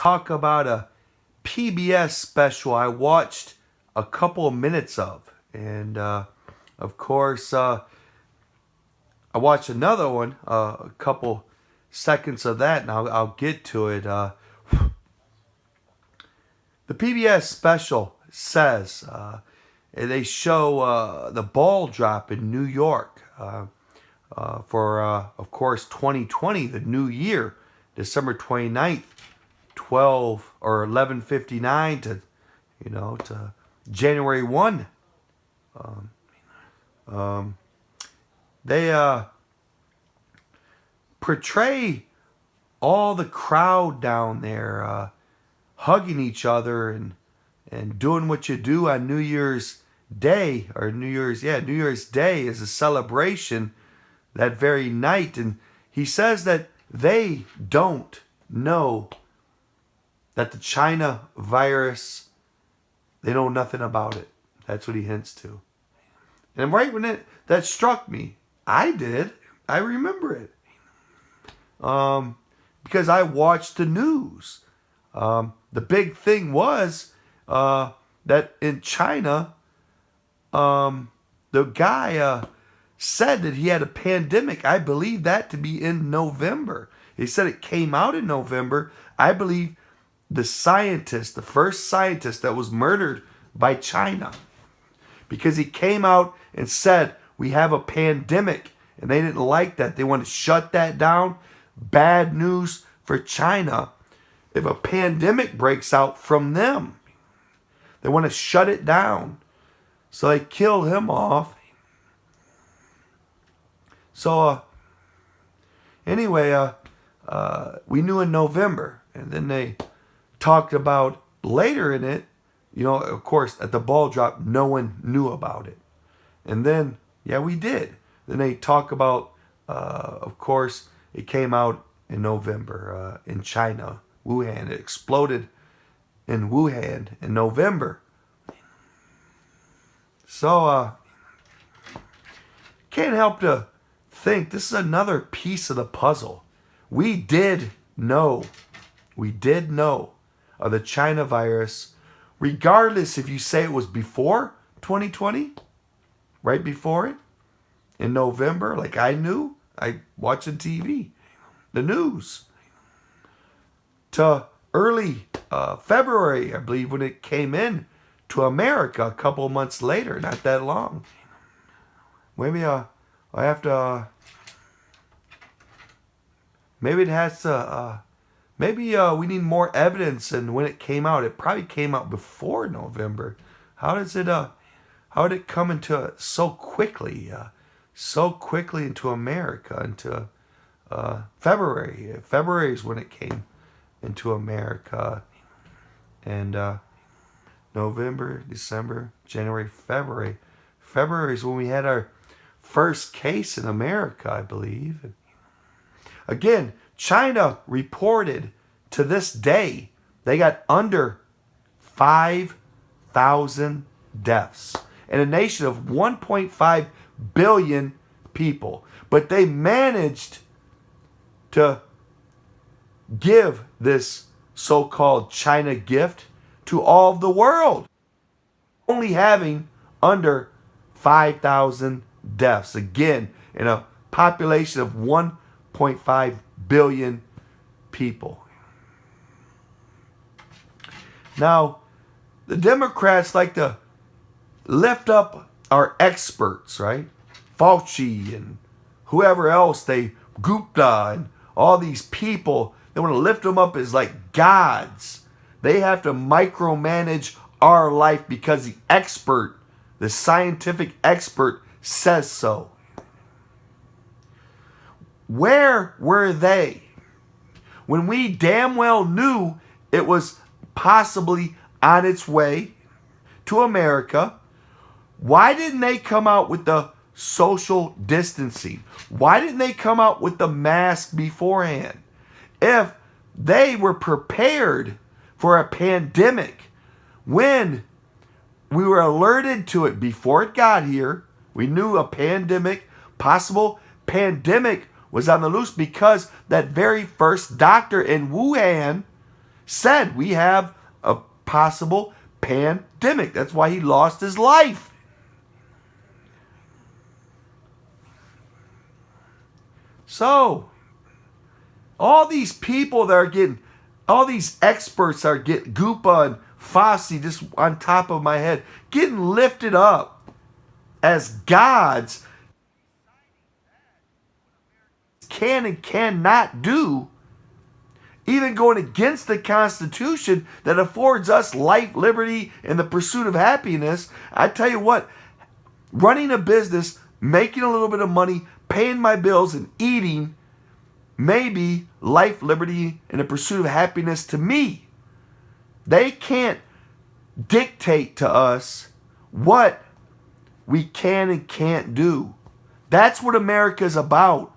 talk about a pBS special I watched a couple of minutes of. And of course, I watched another one, a couple seconds of that, and I'll get to it. The pBS special says they show the ball drop in New York for, of course, 2020, the new year, December 29th, 12 or 11:59 to January 1. They portray all the crowd down there hugging each other and doing what you do on New Year's Day, or New Year's Day is a celebration that very night. And he says that they don't know that the China virus, they know nothing about it. That's what he hints to. And right when that struck me, I did. I remember it. Because I watched the news. The big thing was that in China, the guy said that he had a pandemic. I believe that to be in November. He said it came out in November. I believe the first scientist that was murdered by China, because he came out and said, we have a pandemic, and they didn't like that. They want to shut that down. Bad news for China. If a pandemic breaks out from them, they want to shut it down. So they killed him off. So anyway, we knew in November, and then they talked about later in it, of course, at the ball drop, no one knew about it. And then, we did. Then they talk about, of course, it came out in November in China, Wuhan. It exploded in Wuhan in November. So, can't help to think this is another piece of the puzzle. We did know of the China virus, regardless if you say it was before 2020, right before it, in November, like I knew, I watching TV, the news, to early February, I believe, when it came in to America a couple of months later, not that long. Maybe I have to, maybe it has to, maybe we need more evidence. And when it came out, it probably came out before November. How did it come into so quickly into America, into February? February is when it came into America, and November, December, January, February. February is when we had our first case in America, I believe. Again, China reported to this day they got under 5,000 deaths in a nation of 1.5 billion people. But they managed to give this so-called China gift to all of the world, only having under 5,000 deaths. Again, in a population of 1.5 billion people. Now, the Democrats like to lift up our experts, right? Fauci and whoever else, Gupta and all these people, they want to lift them up as like gods. They have to micromanage our life because the scientific expert says so. Where were they when we damn well knew it was possibly on its way to America? Why didn't they come out with the social distancing? Why didn't they come out with the mask beforehand? If they were prepared for a pandemic, when we were alerted to it before it got here, we knew a possible pandemic was on the loose, because that very first doctor in Wuhan said we have a possible pandemic. That's why he lost his life. So, all these people that are getting, all these experts are getting, Gupa and Fossey just on top of my head, getting lifted up as gods, can and cannot do, even going against the Constitution that affords us life, liberty, and the pursuit of happiness. I tell you what, running a business, making a little bit of money, paying my bills, and eating may be life, liberty, and the pursuit of happiness to me. They can't dictate to us what we can and can't do. That's what America is about.